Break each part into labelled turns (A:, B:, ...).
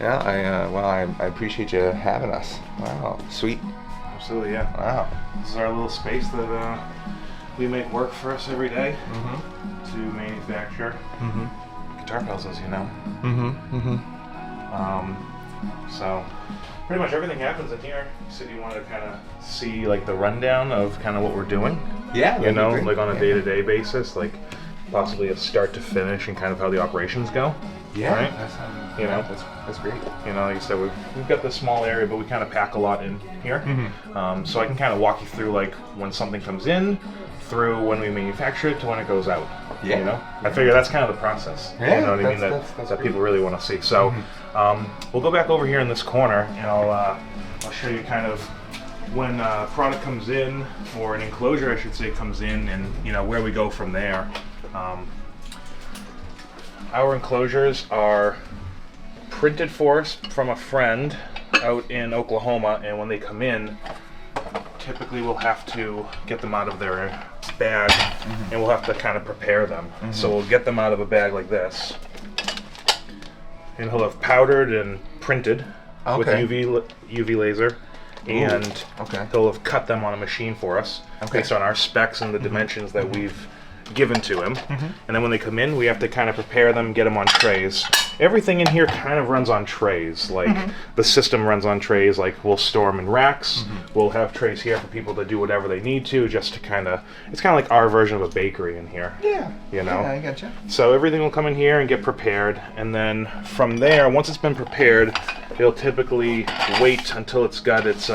A: Yeah, well, I appreciate you having us. Wow, sweet.
B: Absolutely, yeah.
A: Wow.
B: This is our little space that we make work for us every day
A: Mm-hmm.
B: to manufacture
A: Mm-hmm.
B: guitar pedals, as you know.
A: Mm-hmm. Mm-hmm.
B: So pretty much everything happens in here. You said you wanted to kind of see like the rundown of kind of what we're doing.
A: Yeah,
B: You know, like on a day-to-day basis, like possibly a start to finish and kind of how the operations go.
A: Yeah,
B: Right?
A: that's,
B: You know?
A: that's great.
B: You know, like I said, we've got this small area, but we kind of pack a lot in here.
A: Mm-hmm.
B: So I can kind of walk you through like when something comes in, through when we manufacture it to when it goes out.
A: Yeah.
B: You know, I figure that's kind of the process.
A: Yeah,
B: You know what I mean?
A: that's
B: That
A: great.
B: people really want to see. So we'll go back over here in this corner, and I'll show you kind of when product comes in, or an enclosure, I should say, comes in, and you know where we go from there. Our enclosures are printed for us from a friend out in Oklahoma, and when they come in, typically we'll have to get them out of their bag, and we'll have to kind of prepare them. So we'll get them out of a bag like this, and he'll have powdered and printed with
A: Okay.
B: UV laser, and
A: Okay.
B: he'll have cut them on a machine for us
A: Okay.
B: based on our specs and the dimensions that we've given to him. And then when they come in, we have to kind of prepare them, get them on trays. Everything in here kind of runs on trays. Like the system runs on trays. Like we'll store them in racks. We'll have trays here for people to do whatever they need to, just to kind of, it's kind of like our version of a bakery in here.
A: Yeah.
B: You know?
A: Yeah, I gotcha.
B: So everything will come in here and get prepared, and then from there, once it's been prepared, it'll typically wait until it's got its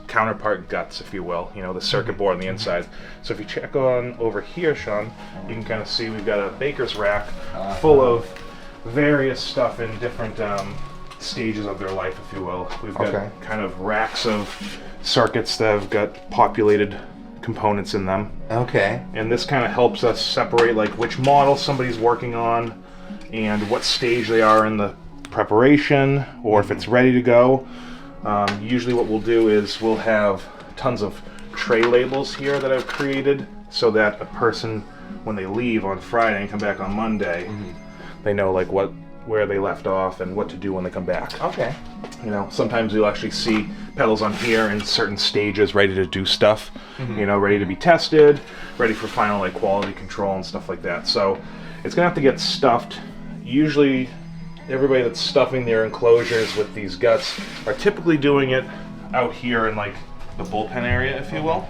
B: counterpart guts, if you will, you know, the circuit board on the inside. So if you check on over here, Sean, you can kind of see we've got a baker's rack full of various stuff in different stages of their life, if you will. We've got kind of racks of circuits that have got populated components in them.
A: Okay.
B: And this kind of helps us separate like which model somebody's working on and what stage they are in the preparation, or if it's ready to go. Usually what we'll do is we'll have tons of tray labels here that I've created so that a person, when they leave on Friday and come back on Monday, they know like where they left off and what to do when they come back.
A: Okay.
B: You know, sometimes you'll actually see pedals on here in certain stages ready to do stuff, you know, ready to be tested, ready for final like quality control and stuff like that. So it's gonna have to get stuffed. Usually everybody that's stuffing their enclosures with these guts are typically doing it out here in like the bullpen area, if you will.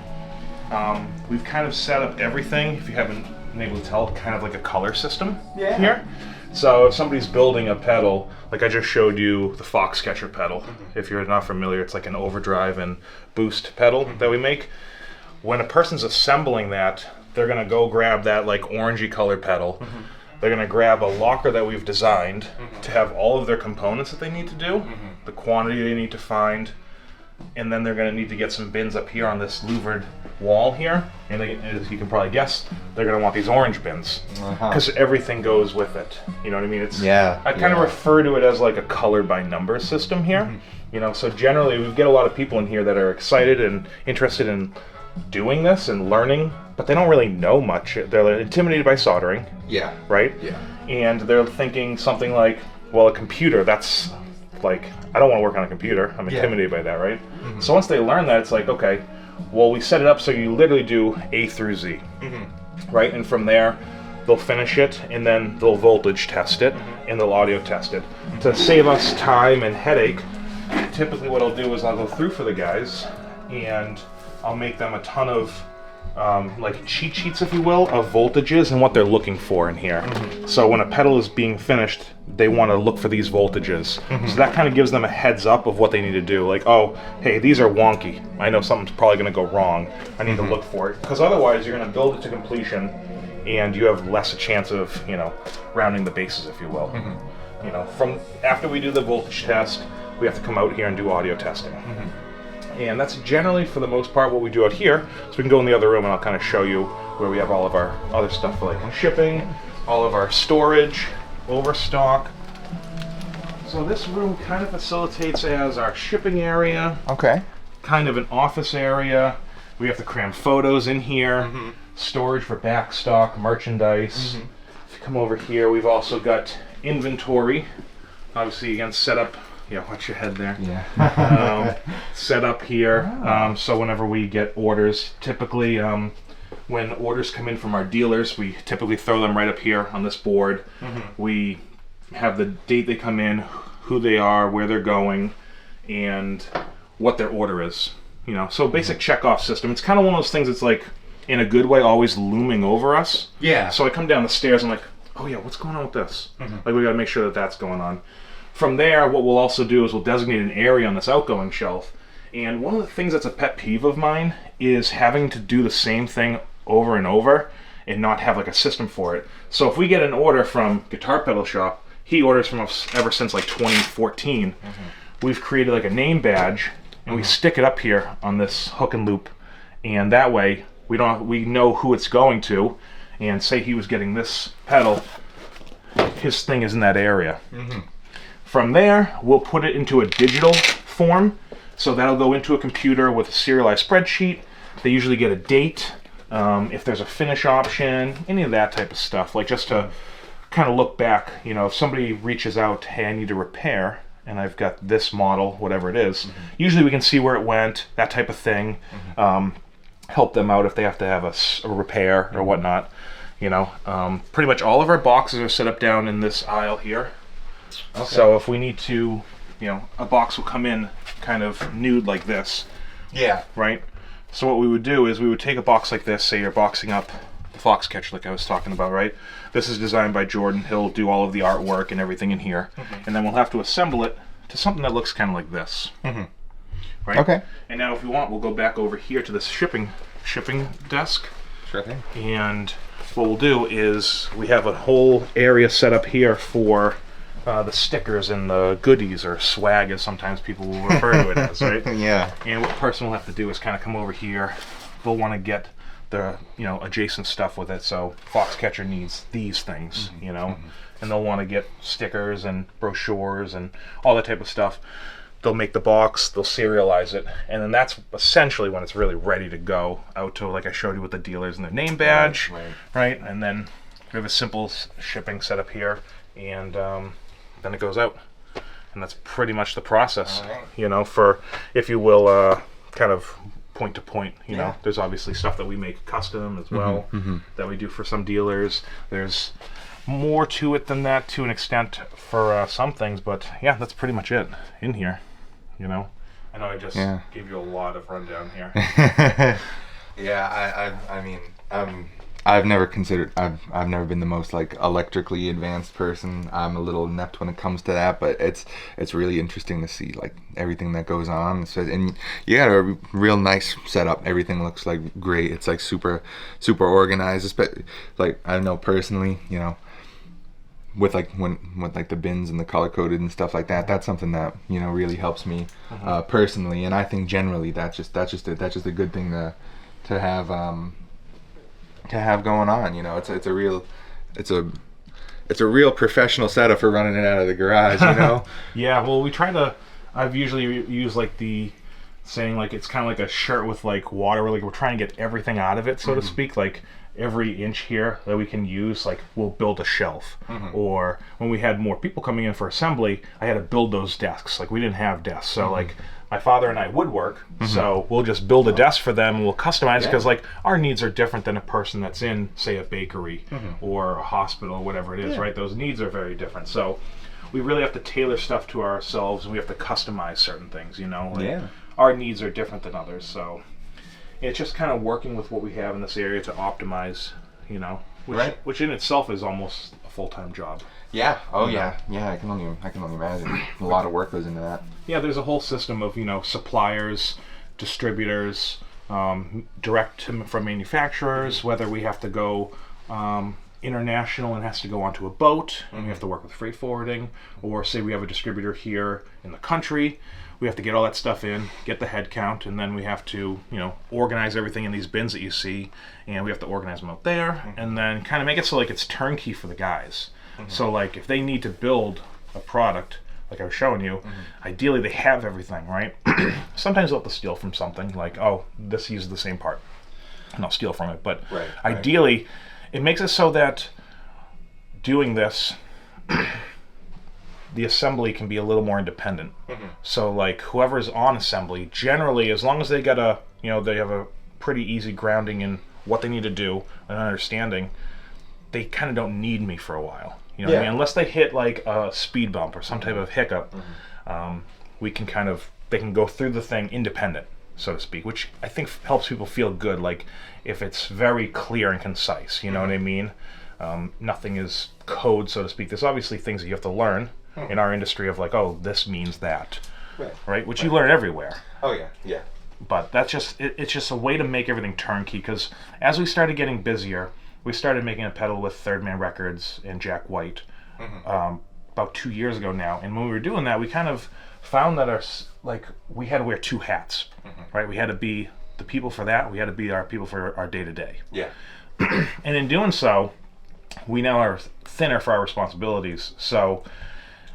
B: We've kind of set up everything, if you haven't been able to tell, kind of like a color system here. So if somebody's building a pedal, like I just showed you the Foxcatcher pedal. If you're not familiar, it's like an overdrive and boost pedal that we make. When a person's assembling that, they're gonna go grab that like orangey colored pedal. They're gonna grab a locker that we've designed to have all of their components that they need to do, the quantity they need to find, and then they're gonna need to get some bins up here on this louvered wall here. And they, as you can probably guess, they're gonna want these orange bins because everything goes with it. You know what I mean? It's I kind of refer to it as like a color by number system here. You know, so generally we get a lot of people in here that are excited and interested in doing this and learning, but they don't really know much. They're intimidated by soldering.
A: Yeah.
B: Right?
A: Yeah.
B: And they're thinking something like, well, a computer, that's like, I don't want to work on a computer. I'm intimidated by that, right? So once they learn that, it's like, okay, well, we set it up so you literally do A through Z, right? And from there, they'll finish it, and then they'll voltage test it, and they'll audio test it. To save us time and headache, typically what I'll do is I'll go through for the guys, and I'll make them a ton of like cheat sheets, if you will, of voltages and what they're looking for in here. So when a pedal is being finished, they want to look for these voltages. So that kind of gives them a heads up of what they need to do. Like, oh, hey, these are wonky. I know something's probably going to go wrong. I need to look for it. Because otherwise, you're going to build it to completion, and you have less a chance of, you know, rounding the bases, if you will. You know, from after we do the voltage test, we have to come out here and do audio testing. And that's generally, for the most part, what we do out here. So we can go in the other room and I'll kind of show you where we have all of our other stuff for like shipping, all of our storage, overstock. So this room kind of facilitates as our shipping area, kind of an office area. We have to cram photos in here, storage for backstock, merchandise. If you come over here, we've also got inventory obviously again set up. Yeah, watch your head there.
A: Yeah.
B: Set up here. So whenever we get orders, typically when orders come in from our dealers, we typically throw them right up here on this board. We have the date they come in, who they are, where they're going, and what their order is. You know, so basic checkoff system. It's kind of one of those things that's like, in a good way, always looming over us.
A: Yeah.
B: So I come down the stairs, I'm like, oh yeah, what's going on with this? Like, we got to make sure that that's going on. From there, what we'll also do is we'll designate an area on this outgoing shelf. And one of the things that's a pet peeve of mine is having to do the same thing over and over and not have like a system for it. So if we get an order from Guitar Pedal Shop, he orders from us ever since like 2014. We've created like a name badge, and we stick it up here on this hook and loop, and that way we know who it's going to. And say he was getting this pedal, his thing is in that area. From there, we'll put it into a digital form. So that'll go into a computer with a serialized spreadsheet. They usually get a date, if there's a finish option, any of that type of stuff. Like, just to kind of look back, you know, if somebody reaches out, hey, I need a repair, and I've got this model, whatever it is, usually we can see where it went, that type of thing. Help them out if they have to have a repair or whatnot. You know, pretty much all of our boxes are set up down in this aisle here. Okay. So if we need to, you know, a box will come in kind of nude like this.
A: Yeah.
B: Right? So what we would do is we would take a box like this, say you're boxing up the Foxcatcher like I was talking about, right? This is designed by Jordan. He'll do all of the artwork and everything in here. And then we'll have to assemble it to something that looks kind of like this. Right? Okay. And now if we want, we'll go back over here to this shipping desk.
A: Sure thing.
B: And what we'll do is we have a whole area set up here for the stickers and the goodies, or swag as sometimes people will refer to it as, right?
A: Yeah.
B: And what the person will have to do is kind of come over here. They'll want to get the, you know, adjacent stuff with it. So Foxcatcher needs these things, you know, and they'll want to get stickers and brochures and all that type of stuff. They'll make the box, they'll serialize it, and then that's essentially when it's really ready to go out to, like I showed you with the dealers and their name badge, right? And then we have a simple shipping setup here, and then it goes out. And that's pretty much the process, you know, for, if you will, kind of point to point, you know. There's obviously stuff that we make custom as well, that we do for some dealers. There's more to it than that to an extent for some things, but yeah, that's pretty much it in here, you know. I know I just gave you a lot of rundown here.
A: Yeah, I mean, I've never been the most like electrically advanced person. I'm a little inept when it comes to that, but it's really interesting to see like everything that goes on. So, and you got a real nice setup. Everything looks like great. It's like super organized. Like I know personally, you know, with like with like the bins and the color coded and stuff like that, that's something that, you know, really helps me personally. And I think generally that's just a good thing to have going on, you know. It's a real professional setup for running it out of the garage, you know.
B: Yeah, well, I've usually used like the saying, like it's kind of like a shirt with like water, like we're trying to get everything out of it, so to speak. Like every inch here that we can use, like we'll build a shelf. Or when we had more people coming in for assembly, I had to build those desks. Like we didn't have desks, so like my father and I woodwork, so we'll just build a desk for them and we'll customize it, because like our needs are different than a person that's in, say, a bakery or a hospital, whatever it is, right? Those needs are very different. So we really have to tailor stuff to ourselves, and we have to customize certain things, you know? Like, our needs are different than others, so it's just kind of working with what we have in this area to optimize, you know, which in itself is almost a full-time job.
A: Yeah. Oh, yeah. Yeah. I can only imagine. A lot of work goes into that.
B: Yeah. There's a whole system of, you know, suppliers, distributors, direct from manufacturers. Whether we have to go international and has to go onto a boat, and we have to work with freight forwarding, or say we have a distributor here in the country. We have to get all that stuff in, get the head count, and then we have to, you know, organize everything in these bins that you see, and we have to organize them out there, and then kind of make it so like it's turnkey for the guys. So like if they need to build a product, like I was showing you, ideally they have everything, right? Sometimes they'll have to steal from something, like, oh, this uses the same part, and I'll steal from it. But ideally, it makes it so that doing this, the assembly can be a little more independent. So like whoever's on assembly, generally, as long as they got they have a pretty easy grounding in what they need to do and understanding, they kind of don't need me for a while. You know what I mean? Unless they hit like a speed bump or some type of hiccup, they can go through the thing independent, so to speak, which I think helps people feel good. Like if it's very clear and concise, you know what I mean? Nothing is code, so to speak. There's obviously things that you have to learn in our industry of like, oh, this means that, right? Which you learn everywhere.
A: Oh yeah.
B: But that's it's just a way to make everything turnkey, because as we started getting busier, we started making a pedal with Third Man Records and Jack White about 2 years ago now. And when we were doing that, we kind of found that we had to wear two hats, right? We had to be the people for that. We had to be our people for our day-to-day.
A: Yeah.
B: And in doing so, we now are thinner for our responsibilities. So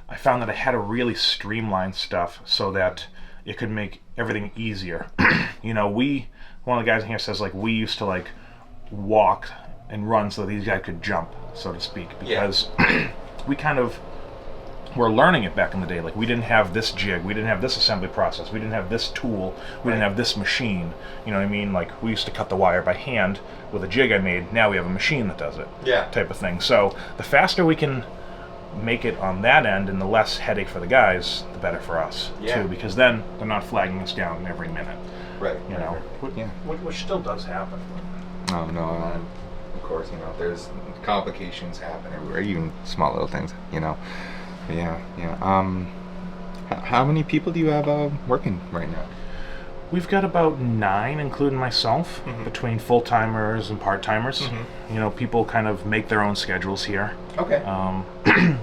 B: I found that I had to really streamline stuff so that it could make everything easier. One of the guys in here says like we used to like walk and run so that these guys could jump, so to speak, because we kind of were learning it back in the day. Like we didn't have this jig, we didn't have this assembly process, we didn't have this tool, we didn't have this machine. You know what I mean? Like we used to cut the wire by hand with a jig I made. Now we have a machine that does it. Yeah. Type of thing. So the faster we can make it on that end and the less headache for the guys, the better for us too, because then they're not flagging us down every minute.
A: Right.
B: You know. Which still does happen.
A: Oh no. Of course, there's complications happen everywhere, even small little things, Yeah. How many people do you have working right now?
B: We've got about 9, including myself, between full-timers and part-timers. People kind of make their own schedules here.
A: Okay.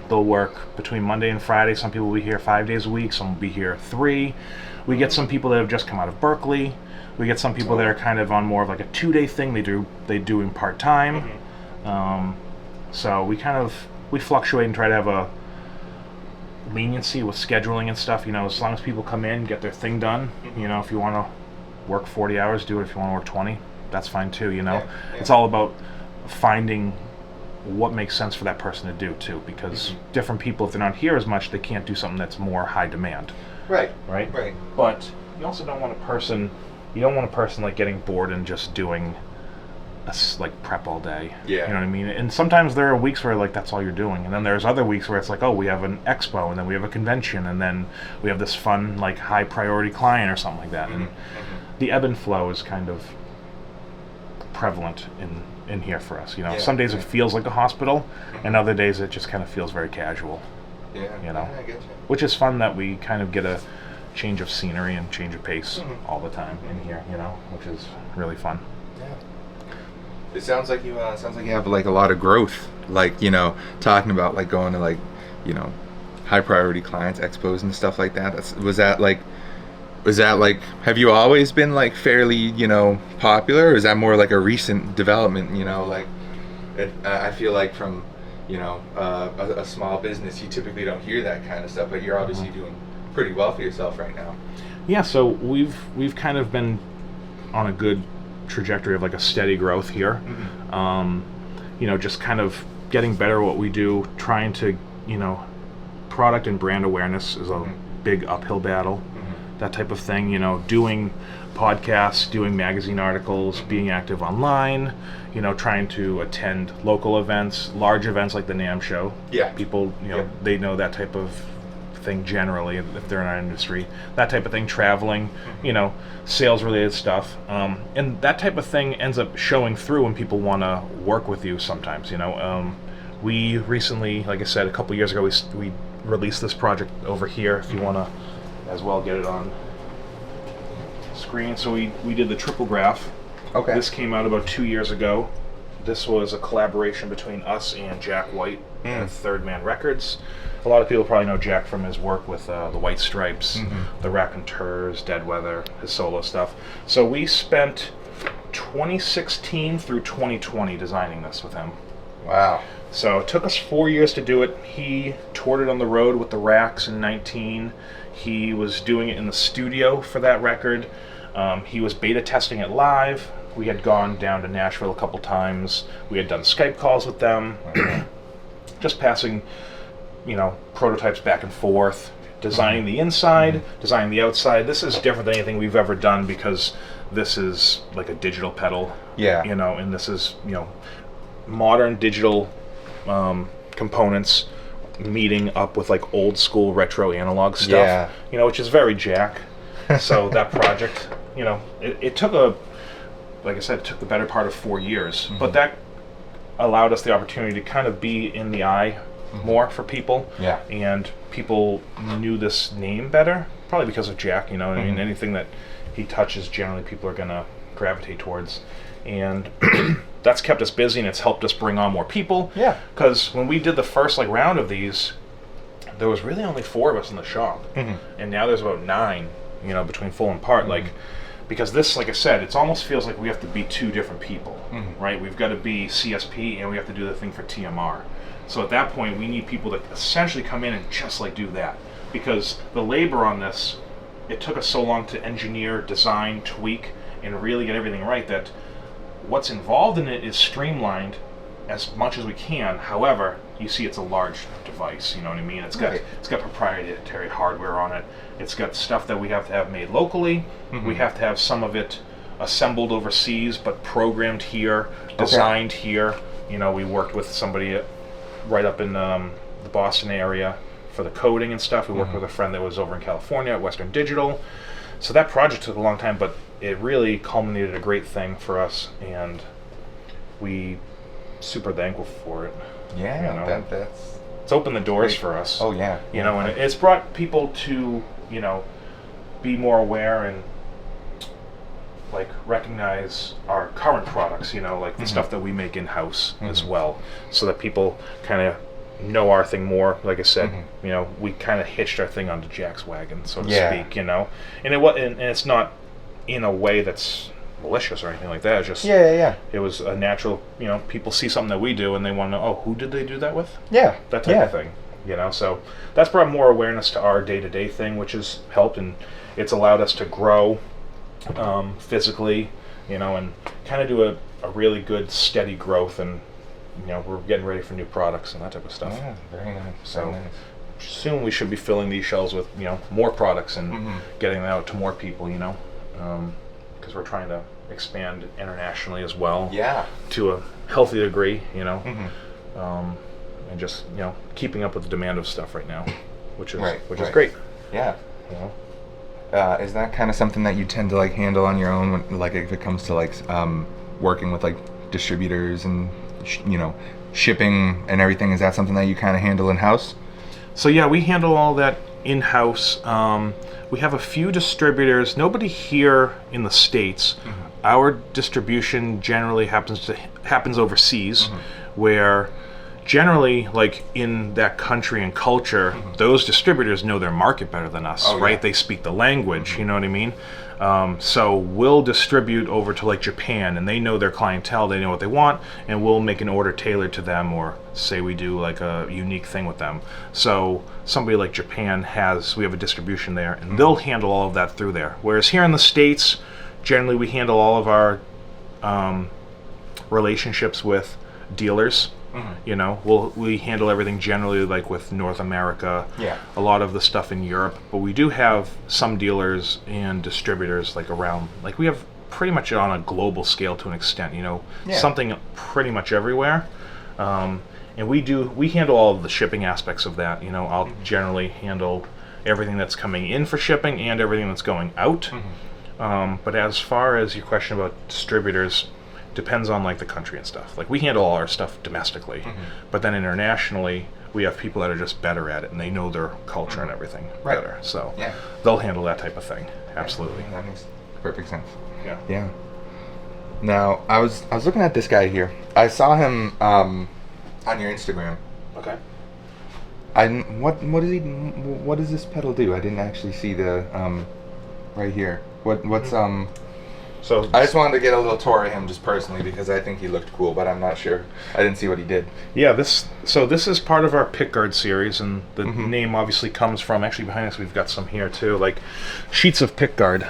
B: They'll work between Monday and Friday. Some people will be here 5 days a week. Some will be here 3. We get some people that have just come out of Berkeley. We get some people that are kind of on more of like a 2-day thing. They do in part-time. So we fluctuate and try to have a leniency with scheduling and stuff. As long as people come in, get their thing done. If you want to work 40 hours, do it. If you want to work 20, that's fine too. It's all about finding what makes sense for that person to do too, because different people, if they're not here as much, they can't do something that's more high demand. Right. But you also don't want a person like getting bored and just doing like prep all day. You know what I mean? And sometimes there are weeks where like that's all you're doing, and then there's other weeks where it's like, oh, we have an expo, and then we have a convention, and then we have this fun like high priority client or something like that. And the ebb and flow is kind of prevalent in here for us. Some days it feels like a hospital, and other days it just kind of feels very casual. I get you. Which is fun that we kind of get a change of scenery and change of pace all the time in here, which is really fun.
A: It sounds like you have like a lot of growth, like talking about like going to like high priority clients, expos and stuff like that. Was that like have you always been like fairly popular, or is that more like a recent development? I feel like from a small business, you typically don't hear that kind of stuff, but you're obviously doing pretty well for yourself right now.
B: Yeah, so we've kind of been on a good trajectory of like a steady growth here. Just kind of getting better at what we do, trying to product and brand awareness is a big uphill battle. That type of thing, doing podcasts, doing magazine articles, being active online, trying to attend local events, large events like the NAMM show. People they know that type of thing generally if they're in our industry, that type of thing, traveling, sales related stuff, and that type of thing ends up showing through when people want to work with you sometimes. We recently, like I said, a couple years ago, we released this project over here, if you want to as well get it on screen. So we did the triple graph. Okay. This came out about 2 years ago. This was a collaboration between us and Jack White at Third Man Records. A lot of people probably know Jack from his work with the White Stripes, the Raconteurs, Dead Weather, his solo stuff. So we spent 2016 through 2020 designing this with him.
A: Wow.
B: So it took us 4 years to do it. He toured it on the road with the Racks in 19. He was doing it in the studio for that record. He was beta testing it live. We had gone down to Nashville a couple times. We had done Skype calls with them. Just passing prototypes back and forth, designing the inside, designing the outside. This is different than anything we've ever done because this is like a digital pedal.
A: Yeah.
B: And this is, modern digital components meeting up with like old school retro analog stuff.
A: Yeah.
B: Which is very Jack. So that project, it took like I said, it took the better part of 4 years, but that allowed us the opportunity to kind of be in the eye more for people.
A: Yeah.
B: And people knew this name better, probably because of Jack, I mean, anything that he touches, generally people are going to gravitate towards. And that's kept us busy, and it's helped us bring on more people.
A: Yeah.
B: Because when we did the first round of these, there was really only 4 of us in the shop. And now there's about 9, between full and part. Because this, like I said, it almost feels like we have to be 2 different people, right? We've got to be CSP, and we have to do the thing for TMR. So at that point, we need people that essentially come in and just do that. Because the labor on this, it took us so long to engineer, design, tweak, and really get everything right that what's involved in it is streamlined as much as we can. However, you see it's a large device, you know what I mean? It's got proprietary hardware on it. It's got stuff that we have to have made locally. We have to have some of it assembled overseas, but programmed here, designed here. We worked with somebody right up in the Boston area for the coding and stuff. We worked with a friend that was over in California at Western Digital. So that project took a long time, but it really culminated a great thing for us, and we super thankful for it.
A: Yeah, that's
B: it's opened the doors
A: great
B: for us.
A: Oh yeah.
B: And it's brought people to be more aware and recognize our current products. The stuff that we make in house as well, so that people kind of know our thing more. Like I said, we kind of hitched our thing onto Jack's wagon, so to speak. And it's not in a way that's malicious or anything like that. It's just it was a natural. People see something that we do and they want to know, who did they do that with?
A: Yeah,
B: that type of thing. So that's brought more awareness to our day-to-day thing, which has helped, and it's allowed us to grow physically, and kind of do a really good steady growth, and we're getting ready for new products and that type of stuff.
A: Yeah, very nice.
B: So soon we should be filling these shelves with more products and getting them out to more people, because we're trying to expand internationally as well.
A: Yeah. To
B: a healthy degree, and just keeping up with the demand of stuff right now, which is great.
A: Yeah. Is that kind of something that you tend to handle on your own, when, if it comes to working with distributors and shipping and everything? Is that something that you kind of handle in house?
B: So yeah, we handle all that in house. We have a few distributors. Nobody here in the States. Our distribution generally happens overseas, where generally, in that country and culture, those distributors know their market better than us, right? Yeah. They speak the language, you know what I mean? So we'll distribute over to Japan, and they know their clientele, they know what they want, and we'll make an order tailored to them, or say we do a unique thing with them. So somebody like Japan we have a distribution there, and they'll handle all of that through there. Whereas here in the States, generally we handle all of our relationships with dealers. We handle everything generally with North America, a lot of the stuff in Europe, but we do have some dealers and distributors around, we have pretty much on a global scale to an extent, something pretty much everywhere. And we handle all of the shipping aspects of that. I'll generally handle everything that's coming in for shipping and everything that's going out. But as far as your question about distributors, depends on the country and stuff. We handle all our stuff domestically, but then internationally we have people that are just better at it, and they know their culture and everything better. So they'll handle that type of thing. Absolutely.
A: That makes perfect sense.
B: Yeah.
A: Now I was looking at this guy here. I saw him on your Instagram.
B: Okay.
A: What does this pedal do? I didn't actually see the right here. What's So I just wanted to get a little tour of him just personally, because I think he looked cool, but I'm not sure. I didn't see what he did.
B: Yeah, this is part of our pickguard series, and the name obviously comes from, actually behind us we've got some here too, sheets of pickguard,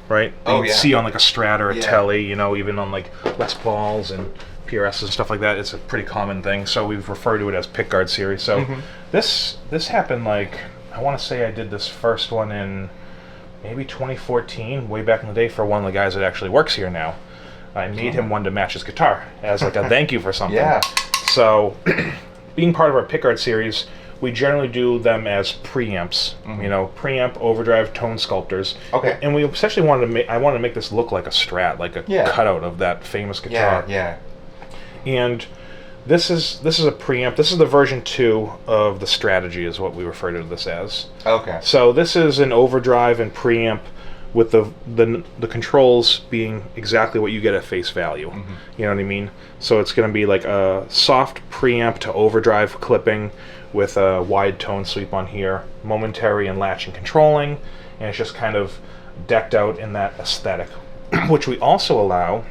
B: right? You see on a Strat or a Tele, even on Les Pauls, and PRS and stuff like that. It's a pretty common thing, so we've referred to it as pickguard series. So this happened like, I want to say I did this first one in maybe 2014, way back in the day, for one of the guys that actually works here now. I made him one to match his guitar as like a thank you for something.
A: Yeah.
B: So, being part of our pickguard series, we generally do them as preamps. You know, preamp, overdrive, tone sculptors.
A: Okay.
B: And we essentially I wanted to make this look like a Strat, like a cutout of that famous guitar.
A: Yeah.
B: And this is a preamp. This is the version 2 of the Strategy, is what we refer to this as.
A: Okay.
B: So this is an overdrive and preamp with the controls being exactly what you get at face value. You know what I mean? So it's going to be like a soft preamp to overdrive clipping with a wide tone sweep on here, momentary and latching controlling, and it's just kind of decked out in that aesthetic, which we also allow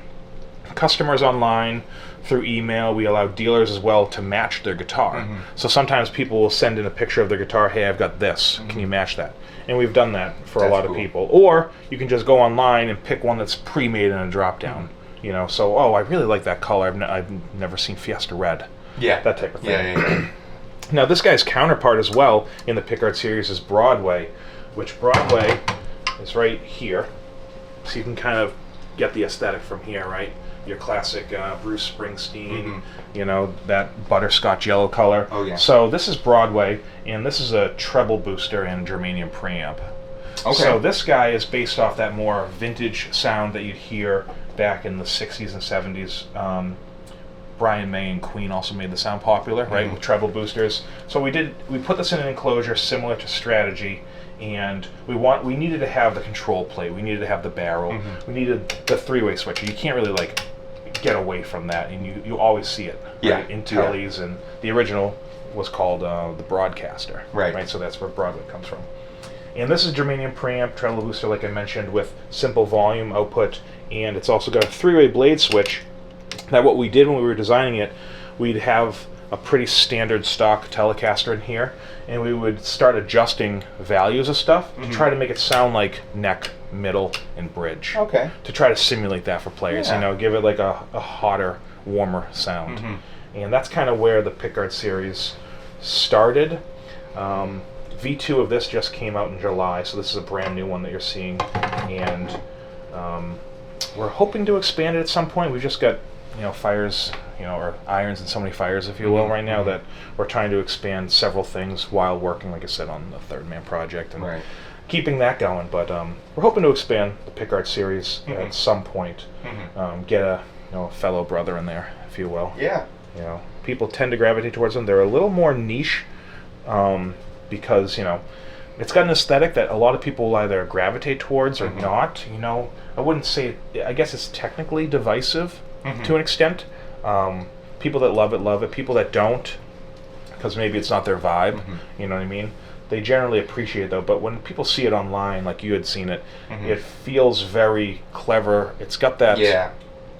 B: customers online through email. We allow dealers as well to match their guitar. So sometimes people will send in a picture of their guitar, hey, I've got this, can you match that? And we've done that for a lot of people. Or you can just go online and pick one that's pre-made in a drop-down. You know, so, oh, I really like that color. I've never seen Fiesta Red.
A: Yeah.
B: That type of thing.
A: Yeah.
B: Now, this guy's counterpart as well in the pickguard series is Broadway, which Broadway is right here. So you can kind of get the aesthetic from here, right? Your classic Bruce Springsteen, you know, that butterscotch yellow color.
A: Oh, yeah.
B: So this is Broadway, and this is a treble booster and germanium preamp.
A: Okay.
B: So this guy is based off that more vintage sound that you'd hear back in the 60s and 70s. Brian May and Queen also made the sound popular, right, with treble boosters. So we put this in an enclosure similar to Strategy, and we needed to have the control plate, we needed to have the barrel, we needed the three-way switcher. You can't really like get away from that, and you always see it right, in Tilly's, and the original was called the Broadcaster, right? So that's where Broadway comes from. And this is germanium preamp, treble booster, like I mentioned, with simple volume output, and it's also got a three-way blade switch. Now what we did when we were designing it, we'd have a pretty standard stock Telecaster in here, and we would start adjusting values of stuff to try to make it sound like neck, middle, and bridge.
A: Okay.
B: To try to simulate that for players, you know, give it like a hotter, warmer sound. And that's kind of where the pickguard series started. V2 of this just came out in July, so this is a brand new one that you're seeing, and we're hoping to expand it at some point. We've just got, you know, fires, you know, or irons in so many fires, if you will, right now, that we're trying to expand several things while working, like I said, on the Third Man project and keeping that going. But we're hoping to expand the pickguard series at some point. Get a fellow brother in there, if you will.
A: Yeah.
B: You know, people tend to gravitate towards them. They're a little more niche because, you know, it's got an aesthetic that a lot of people will either gravitate towards or not. You know, I wouldn't say, I guess it's technically divisive to an extent. People that love it. People that don't, because maybe it's not their vibe, you know what I mean? They generally appreciate it though, but when people see it online, like you had seen it, it feels very clever. It's got that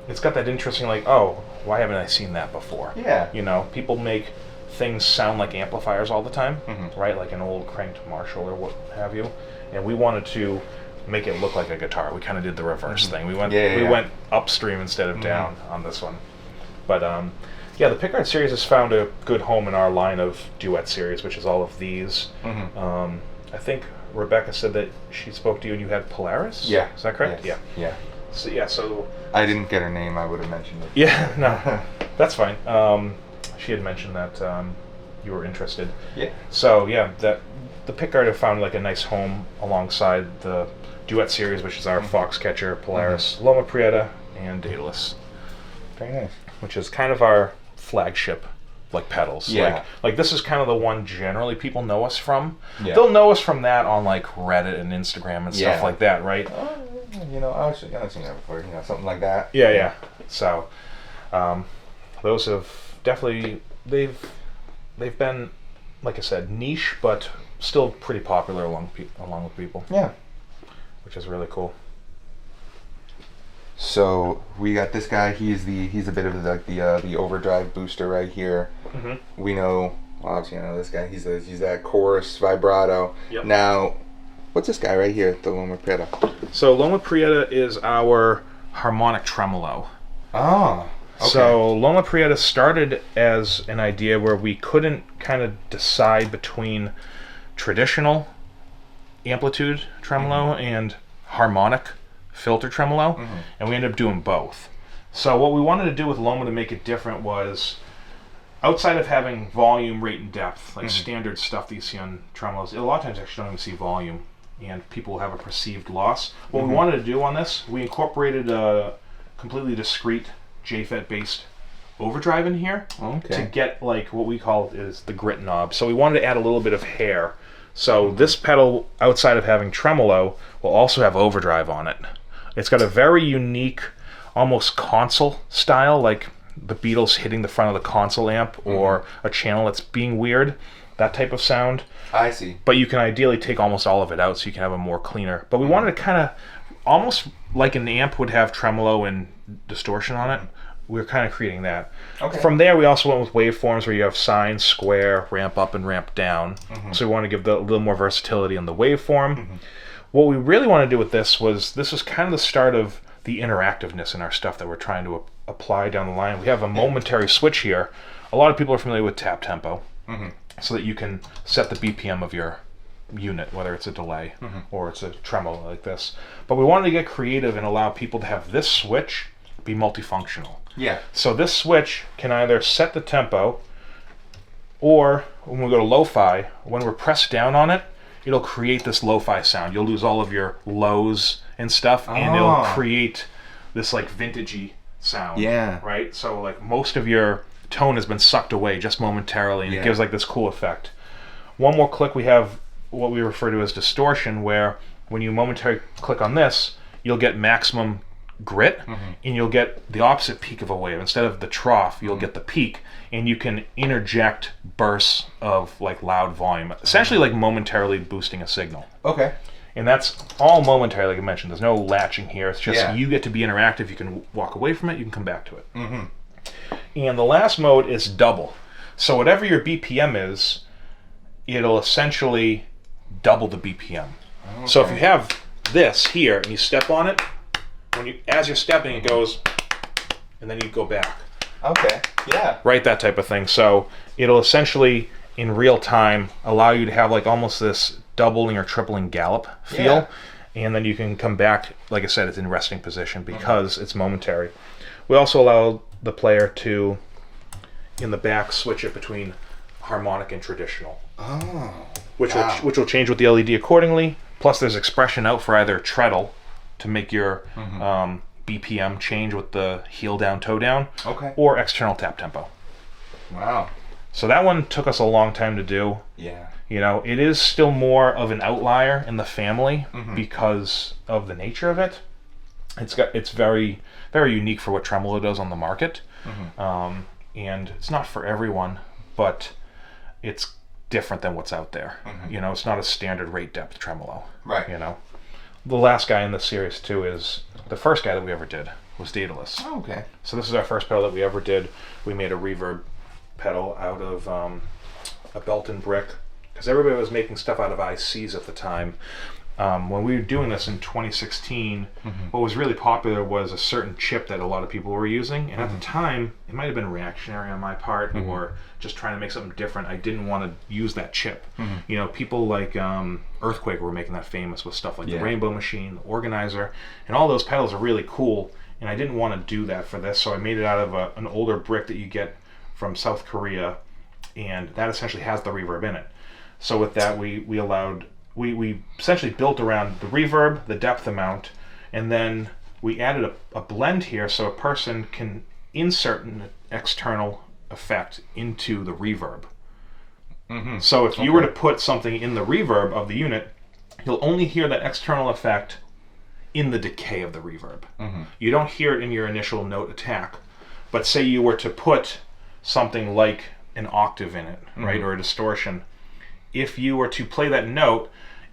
B: it's got that interesting, like, oh, why haven't I seen that before?
A: Yeah.
B: You know, people make things sound like amplifiers all the time, right? Like an old cranked Marshall or what have you. And we wanted to make it look like a guitar. We kind of did the reverse thing. We went upstream instead of down on this one. But yeah, the pickguard series has found a good home in our line of duet series, which is all of these. I think Rebecca said that she spoke to you and you had Polaris?
A: Yeah.
B: Is that correct?
A: Yes. Yeah.
B: So
A: I didn't get her name, I would have mentioned it.
B: Yeah, no, that's fine. She had mentioned that you were interested.
A: Yeah.
B: So yeah, that the pickguard have found like a nice home alongside the duet series, which is our Foxcatcher, Polaris, Loma Prieta, and Daedalus.
A: Very nice.
B: Which is kind of our flagship, like, pedals.
A: Yeah.
B: Like this is kind of the one generally people know us from.
A: Yeah.
B: They'll know us from that on like Reddit and Instagram and stuff like that, right?
A: You know, I've seen that before. You know, something like that.
B: Yeah. So, those have definitely they've been, like I said, niche, but still pretty popular along with people.
A: Yeah.
B: Which is really cool.
A: So we got this guy. He's a bit of the overdrive booster right here. We know, well, obviously I know this guy. He's that chorus vibrato.
B: Yep.
A: Now, what's this guy right here? The Loma Prieta.
B: So Loma Prieta is our harmonic tremolo.
A: Oh.
B: So Loma Prieta started as an idea where we couldn't kind of decide between traditional amplitude tremolo and harmonic filter tremolo, and we ended up doing both. So what we wanted to do with Loma to make it different was, outside of having volume, rate, and depth, like standard stuff that you see on tremolos, a lot of times you actually don't even see volume, and people will have a perceived loss. What we wanted to do on this, we incorporated a completely discrete JFET-based overdrive in here to get like what we call is the grit knob. So we wanted to add a little bit of hair. So this pedal, outside of having tremolo, will also have overdrive on it. It's got a very unique, almost console style, like the Beatles hitting the front of the console amp, or a channel that's being weird, that type of sound.
A: I see.
B: But you can ideally take almost all of it out so you can have a more cleaner. But we wanted to kind of, almost like an amp would have tremolo and distortion on it, we were kind of creating that. From there, we also went with waveforms where you have sine, square, ramp up, and ramp down. So we want to give a little more versatility in the waveform. What we really want to do with this was kind of the start of the interactiveness in our stuff that we're trying to apply down the line. We have a momentary switch here. A lot of people are familiar with tap tempo, so that you can set the BPM of your unit, whether it's a delay or it's a tremolo like this. But we wanted to get creative and allow people to have this switch be multifunctional. So this switch can either set the tempo, or when we go to lo-fi, when we're pressed down on it, it'll create this lo-fi sound. You'll lose all of your lows and stuff, and it'll create this like vintagey sound. Right? So like most of your tone has been sucked away just momentarily, and it gives like this cool effect. One more click, we have what we refer to as distortion, where when you momentarily click on this, you'll get maximum grit, and you'll get the opposite peak of a wave. Instead of the trough, you'll get the peak, and you can interject bursts of like loud volume, essentially like momentarily boosting a signal. And that's all momentary, like I mentioned. There's no latching here. It's just you get to be interactive. You can walk away from it, you can come back to it. And the last mode is double. So whatever your BPM is, it'll essentially double the BPM. So if you have this here and you step on it, as you're stepping, it goes, and then you go back. Right, that type of thing. So it'll essentially, in real time, allow you to have like almost this doubling or tripling gallop feel, and then you can come back, like I said, it's in resting position because it's momentary. We also allow the player to, in the back, switch it between harmonic and traditional. Which will change with the LED accordingly. Plus there's expression out for either treadle, to make your BPM change with the heel down, toe down, or external tap tempo. So that one took us a long time to do. You know, it is still more of an outlier in the family because of the nature of it. It's very, very unique for what tremolo does on the market, and it's not for everyone, but it's different than what's out there. You know, it's not a standard rate depth tremolo. You know. The last guy in this series too is the first guy that we ever did was Daedalus. So this is our first pedal that we ever did. We made a reverb pedal out of a Belton brick, because everybody was making stuff out of ICs at the time. When we were doing this in 2016, what was really popular was a certain chip that a lot of people were using, and at the time it might have been reactionary on my part, or just trying to make something different. I didn't want to use that chip. You know, people like Earthquake were making that famous with stuff like the Rainbow Machine, the Organizer, and all those pedals are really cool, and I didn't want to do that for this, so I made it out of an older brick that you get from South Korea, and that essentially has the reverb in it. So with that, we essentially built around the reverb, the depth amount, and then we added a blend here so a person can insert an external effect into the reverb. So if you were to put something in the reverb of the unit, you'll only hear that external effect in the decay of the reverb. You don't hear it in your initial note attack. But say you were to put something like an octave in it, right, or a distortion, if you were to play that note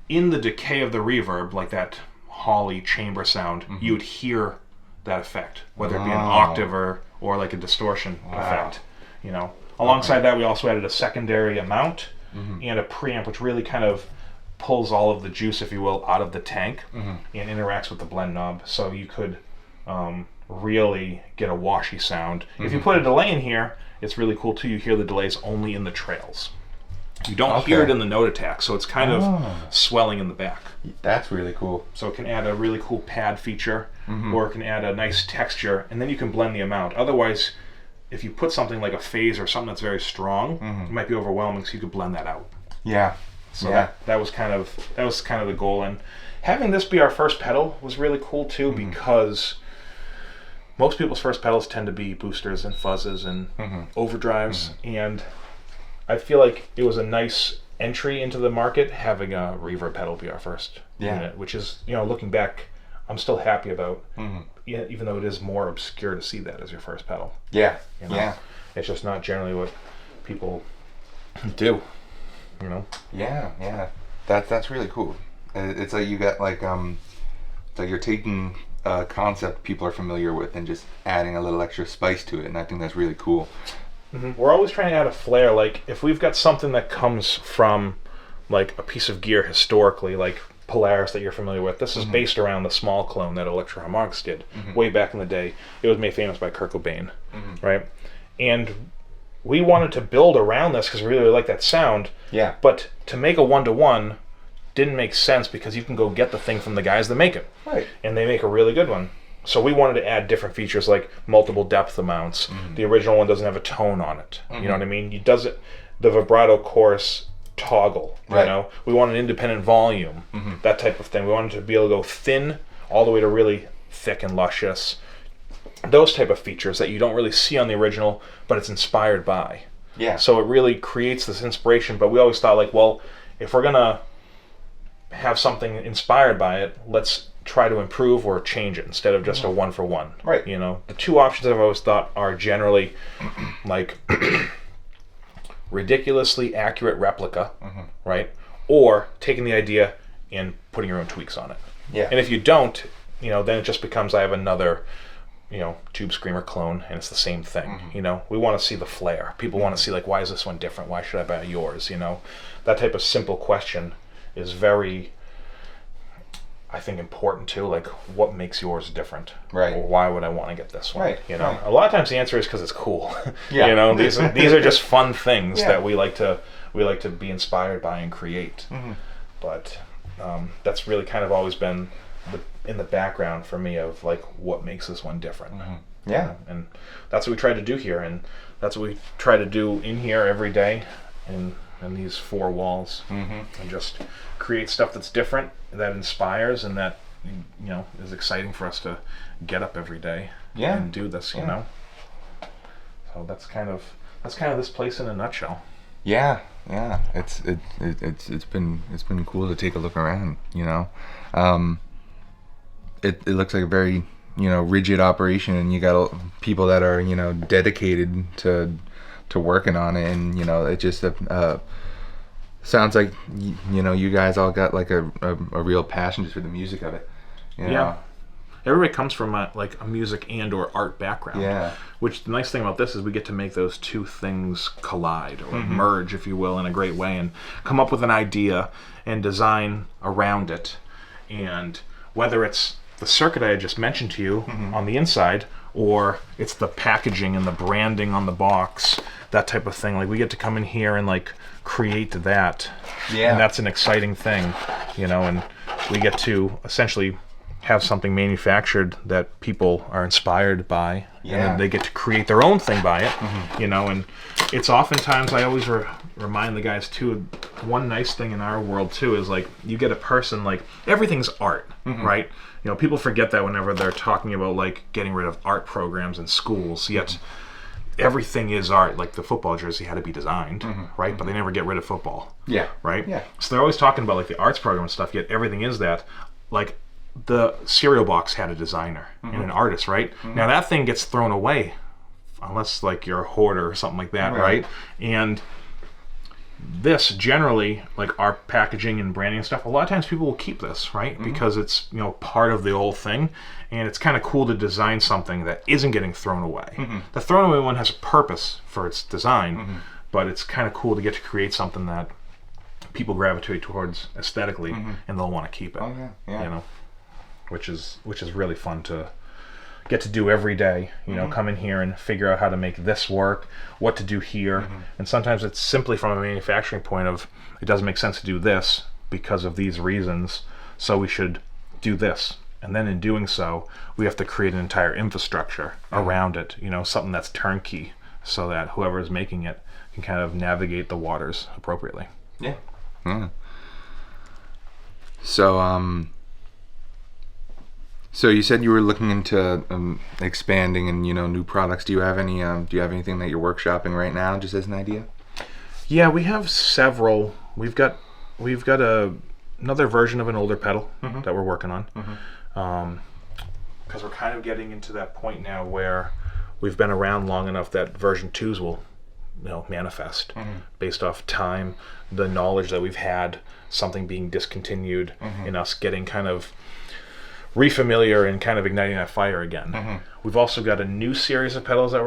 B: in the decay of the reverb, like that holly chamber sound, you would hear that effect, whether it be an octave or like a distortion effect. You know, alongside that, we also added a secondary amount and a preamp, which really kind of pulls all of the juice, if you will, out of the tank and interacts with the blend knob. So you could really get a washy sound. If you put a delay in here, it's really cool too. You hear the delays only in the trails. You don't hear it in the note attack, so it's kind of swelling in the back.
A: That's really cool.
B: So it can add a really cool pad feature, or it can add a nice texture, and then you can blend the amount. Otherwise, if you put something like a phase or something that's very strong, it might be overwhelming, so you could blend that out.
A: Yeah.
B: So that was kind of the goal. And having this be our first pedal was really cool too, because most people's first pedals tend to be boosters and fuzzes and overdrives, and I feel like it was a nice entry into the market having a reverb pedal be our first unit, which is, looking back, I'm still happy about, even though it is more obscure to see that as your first pedal.
A: Yeah,
B: It's just not generally what people do,
A: Yeah. That's really cool. It's like you got like it's like you're taking a concept people are familiar with and just adding a little extra spice to it, and I think that's really cool.
B: We're always trying to add a flair. Like if we've got something that comes from like a piece of gear historically, like Polaris that you're familiar with, this is based around the small clone that Electro Harmonix did way back in the day. It was made famous by Kurt Cobain, right? And we wanted to build around this because we really like that sound.
A: Yeah.
B: But to make a one-to-one didn't make sense because you can go get the thing from the guys that make it.
A: Right.
B: And they make a really good one. So we wanted to add different features like multiple depth amounts. The original one doesn't have a tone on it. You know what I mean? It does it, the vibrato chorus toggle.
A: Right.
B: We want an independent volume, that type of thing. We wanted to be able to go thin all the way to really thick and luscious. Those type of features that you don't really see on the original, but it's inspired by.
A: Yeah.
B: So it really creates this inspiration. But we always thought like, well, if we're gonna have something inspired by it, let's try to improve or change it instead of just a one for one.
A: Right.
B: The two options I've always thought are generally like ridiculously accurate replica, right? Or taking the idea and putting your own tweaks on it.
A: Yeah.
B: And if you don't, then it just becomes I have another, Tube Screamer clone, and it's the same thing. We want to see the flair. People want to see like, why is this one different? Why should I buy yours? That type of simple question is very, I think, important too. Like, what makes yours different?
A: Right.
B: Or why would I want to get this one?
A: Right.
B: Right. A lot of times the answer is because it's cool.
A: Yeah.
B: These are just fun things that we like to be inspired by and create. But that's really kind of always been in the background for me of like what makes this one different.
A: Yeah.
B: And that's what we try to do here, and that's what we try to do in here every day in these four walls, and just create stuff that's different, that inspires, and that is exciting for us to get up every day and do this. So that's kind of this place in a nutshell.
A: Yeah. It's been cool to take a look around. It looks like a very rigid operation, and you got people that are dedicated to working on it, and it just sounds like you guys all got like a real passion just for the music of it.
B: Yeah. Everybody comes from a music and or art background.
A: Yeah.
B: Which the nice thing about this is we get to make those two things collide or merge, if you will, in a great way, and come up with an idea and design around it. And whether it's the circuit I just mentioned to you on the inside, or it's the packaging and the branding on the box, that type of thing. Like we get to come in here and like create that. Yeah. And that's an exciting thing, and we get to essentially have something manufactured that people are inspired by, and then they get to create their own thing by it, and it's oftentimes, I always remind the guys too, one nice thing in our world too is like you get a person, like everything's art, right? People forget that whenever they're talking about like getting rid of art programs in schools, yet everything is art. Like the football jersey had to be designed, right? But they never get rid of football. Yeah. Right? Yeah. So they're always talking about like the arts program and stuff, yet everything is that. Like the cereal box had a designer and an artist, right? Now that thing gets thrown away unless like you're a hoarder or something like that, right? And this generally, like our packaging and branding and stuff, a lot of times people will keep this, right? Because it's part of the whole thing, and it's kind of cool to design something that isn't getting thrown away. The thrown away one has a purpose for its design, but it's kind of cool to get to create something that people gravitate towards aesthetically, and they'll want to keep it. Which is really fun to get to do every day. You know, come in here and figure out how to make this work, what to do here. And sometimes it's simply from a manufacturing point of, it doesn't make sense to do this because of these reasons, so we should do this. And then in doing so, we have to create an entire infrastructure around it, you know, something that's turnkey, so that whoever is making it can kind of navigate the waters appropriately.
A: Yeah. So, so you said you were looking into expanding and, you know, new products. Do you have any? Do you have anything that you're workshopping right now, just as an idea?
B: Yeah, we have several. We've got another version of an older pedal that we're working on, because we're kind of getting into that point now where we've been around long enough that version 2s will, you know, manifest based off time, the knowledge that we've had, something being discontinued, and us getting kind of refamiliar and kind of igniting that fire again. We've also got a new series of pedals that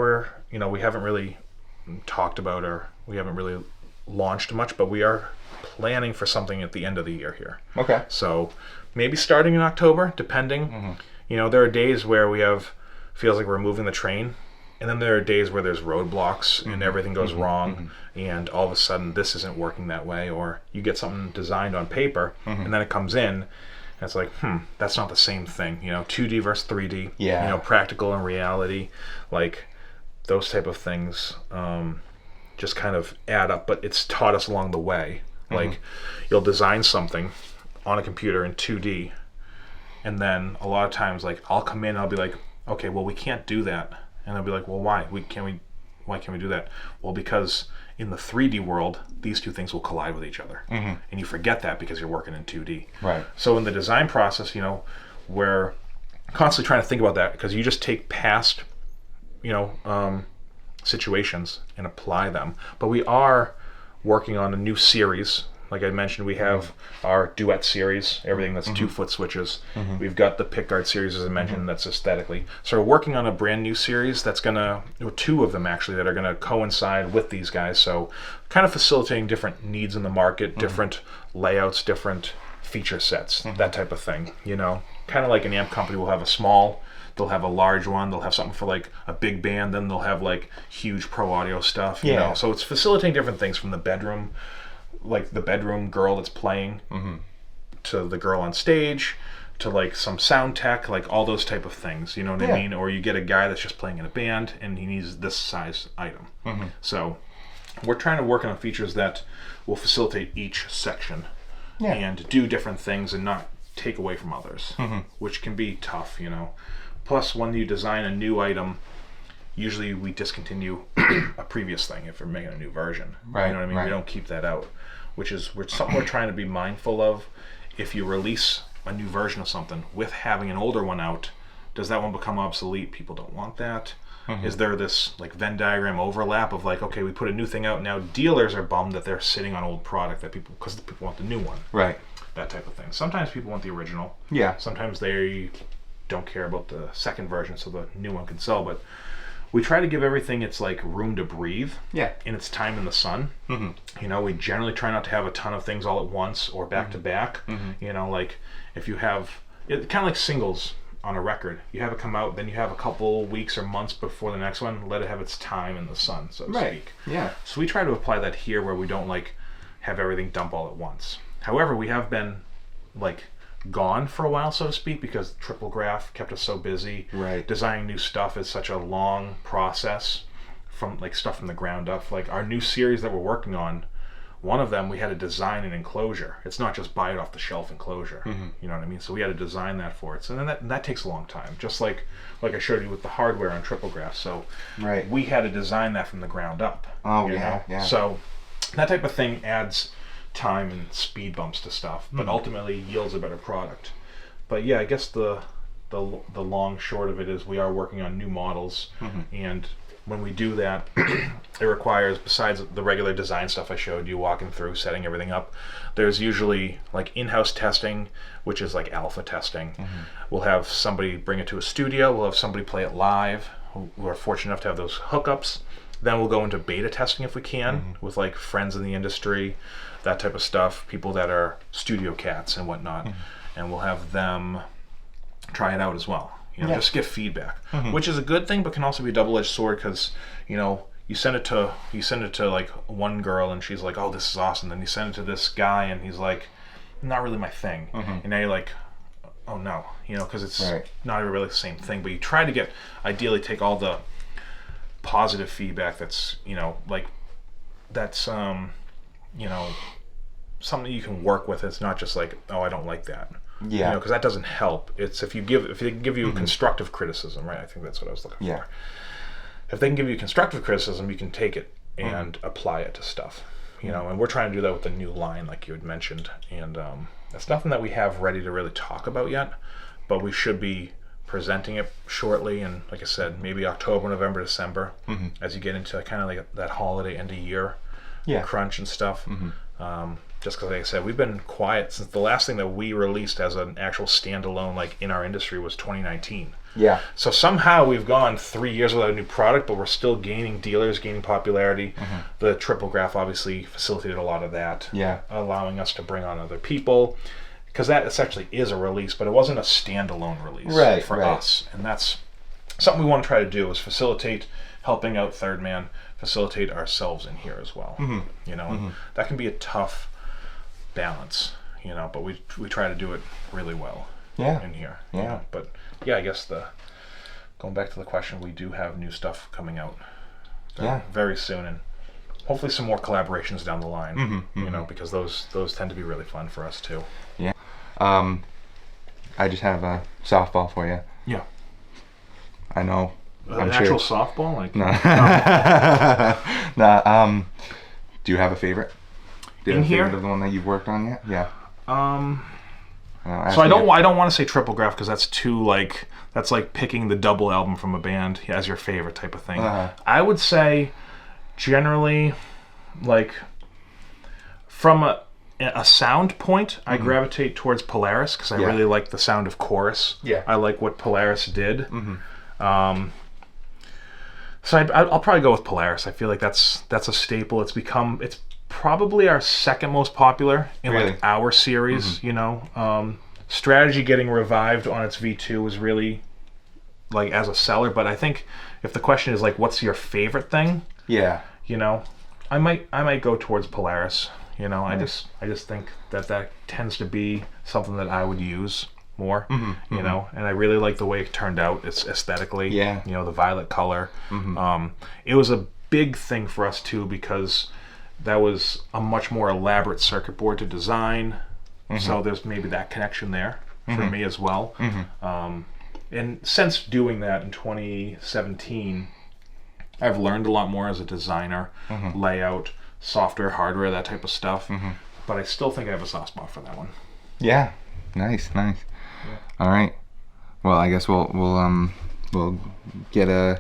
B: we haven't really talked about, or we haven't really launched much, but we are planning for something at the end of the year here.
A: Okay.
B: So maybe starting in October, depending. You know, there are days where feels like we're moving the train, and then there are days where there's roadblocks and everything goes wrong, and all of a sudden this isn't working that way, or you get something designed on paper and then it comes in and it's like, that's not the same thing. You know, 2D versus 3D.
A: Yeah.
B: You know, practical and reality, like those type of things just kind of add up, but it's taught us along the way. Like, you'll design something on a computer in 2D, and then a lot of times, like, I'll come in and I'll be like, okay, well, we can't do that. And they'll be like, well, why? Why can't we do that? Well, because in the 3D world, these two things will collide with each other. And you forget that because you're working in 2D.
A: Right.
B: So in the design process, you know, we're constantly trying to think about that, because you just take past, you know, situations and apply them. But we are working on a new series. Like I mentioned, we have our duet series, everything that's 2-foot switches. We've got the pickguard series, as I mentioned, that's aesthetically. So we're working on a brand new series that's gonna, 2 of them actually, that are gonna coincide with these guys. So kind of facilitating different needs in the market, different layouts, different feature sets, that type of thing. You know, kind of like an amp company will have a small, they'll have a large one, they'll have something for like a big band, then they'll have like huge pro audio stuff, you know. So it's facilitating different things, from the bedroom, like the bedroom girl that's playing, to the girl on stage, to like some sound tech, like all those type of things, you know what I mean? Or you get a guy that's just playing in a band and he needs this size item. So we're trying to work on features that will facilitate each section and do different things and not take away from others, which can be tough, you know. Plus, when you design a new item, usually we discontinue a previous thing if we're making a new version.
A: Right.
B: You know what I mean?
A: Right.
B: We don't keep that out, which is something we're trying to be mindful of. If you release a new version of something with having an older one out, does that one become obsolete? People don't want that. Is there this like Venn diagram overlap of like, okay, we put a new thing out, now dealers are bummed that they're sitting on old product that because people want the new one.
A: Right.
B: That type of thing. Sometimes people want the original.
A: Yeah.
B: Sometimes they don't care about the second version, so the new one can sell. But we try to give everything its like room to breathe.
A: Yeah.
B: In its time in the sun. You know, we generally try not to have a ton of things all at once or back to back. You know, like if you have it, kind of like singles on a record, you have it come out, then you have a couple weeks or months before the next one, let it have its time in the sun, so to speak.
A: Yeah.
B: So we try to apply that here, where we don't like have everything dump all at once. However, we have been like gone for a while, so to speak, because Triple Graph kept us so busy.
A: Right.
B: Designing new stuff is such a long process, from like stuff from the ground up. Like our new series that we're working on, one of them we had to design an enclosure. It's not just buy it off the shelf enclosure. You know what I mean? So we had to design that for it. So then that takes a long time. Just like I showed you with the hardware on Triple Graph. So we had to design that from the ground up.
A: Oh,
B: you
A: yeah,
B: know?
A: yeah.
B: So that type of thing adds time and speed bumps to stuff, but ultimately yields a better product. But yeah, I guess the long short of it is we are working on new models, and when we do that, it requires, besides the regular design stuff I showed you, walking through, setting everything up, there's usually like in-house testing, which is like alpha testing. We'll have somebody bring it to a studio, we'll have somebody play it live. We're fortunate enough to have those hookups. Then we'll go into beta testing if we can, with like friends in the industry, that type of stuff, people that are studio cats and whatnot, and we'll have them try it out as well.
A: Yeah.
B: just give feedback, which is a good thing, but can also be a double-edged sword because you send it to like one girl and she's like, oh, this is awesome. Then you send it to this guy and he's like, not really my thing. And now you're like, oh no, because it's not really the same thing. But you try to ideally take all the positive feedback that's something you can work with. It's not just like, oh, I don't like that.
A: Yeah.
B: Because that doesn't help. It's if they give you constructive criticism, right? I think that's what I was looking for. If they can give you constructive criticism, you can take it and apply it to stuff. And we're trying to do that with the new line, like you had mentioned. And that's nothing that we have ready to really talk about yet, but we should be presenting it shortly. And like I said, maybe October, November, December, as you get into kind of like that holiday end of year crunch and stuff. Just because, like I said, we've been quiet since the last thing that we released as an actual standalone, like in our industry, was 2019.
A: Yeah.
B: So somehow we've gone 3 years without a new product, but we're still gaining dealers, gaining popularity. The triple graph obviously facilitated a lot of that.
A: Yeah.
B: Allowing us to bring on other people, because that essentially is a release, but it wasn't a standalone release for us. And that's something we want to try to do, is facilitate helping out Third Man, facilitate ourselves in here as well. And that can be a tough balance, but we try to do it really well in here. But I guess going back to the question, we do have new stuff coming out very soon, and hopefully some more collaborations down the line. Because those tend to be really fun for us too.
A: I just have a softball for you. I know.
B: An actual softball, like
A: no. Do you have a favorite?
B: In here,
A: the one that you've worked on yet? Yeah.
B: So I don't want to say triple graph because that's too like, that's like picking the double album from a band as your favorite type of thing. I would say generally, like from a sound point, I gravitate towards Polaris because I really like the sound of Chorus. I like what Polaris did. So I'll probably go with Polaris. I feel like that's a staple. It's probably our second most popular in like our series. Strategy getting revived on its V2 was really like as a seller, but I think if the question is like what's your favorite thing, I might go towards Polaris. I just think that tends to be something that I would use more. And I really like the way it turned out. It's aesthetically, the violet color. It was a big thing for us too because that was a much more elaborate circuit board to design. So there's maybe that connection there for me as well. And since doing that in 2017, I've learned a lot more as a designer, layout, software, hardware, that type of stuff. But I still think I have a soft spot for that one.
A: Yeah, nice. All right. Well, I guess we'll get a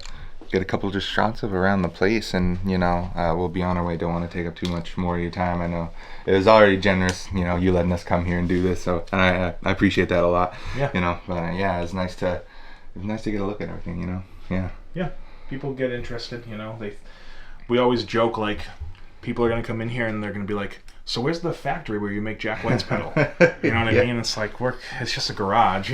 A: couple just shots of around the place, and we'll be on our way. Don't want to take up too much more of your time. I know it was already generous, you letting us come here and do this, so and I appreciate that a lot. But it's nice to get a look at everything.
B: People get interested. We always joke like people are gonna come in here and they're gonna be like, so where's the factory where you make Jack White's pedal? You know what I mean? It's like it's just a garage,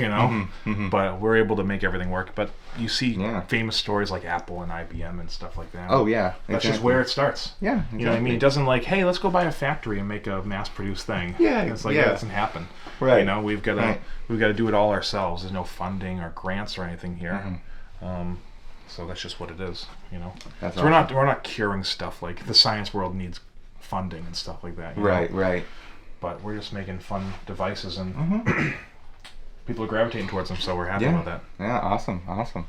B: but we're able to make everything work. But you see famous stories like Apple and IBM and stuff like that.
A: Oh yeah,
B: that's just where it starts.
A: Yeah, exactly.
B: You know what I mean? It doesn't like, hey, let's go buy a factory and make a mass-produced thing. It's like that doesn't happen.
A: Right.
B: We've got to do it all ourselves. There's no funding or grants or anything here. So that's just what it is.
A: That's
B: so awesome. We're not curing stuff like the science world needs funding and stuff like that.
A: Right.
B: But we're just making fun devices and people are gravitating towards them, so we're happy about that.
A: Yeah, awesome.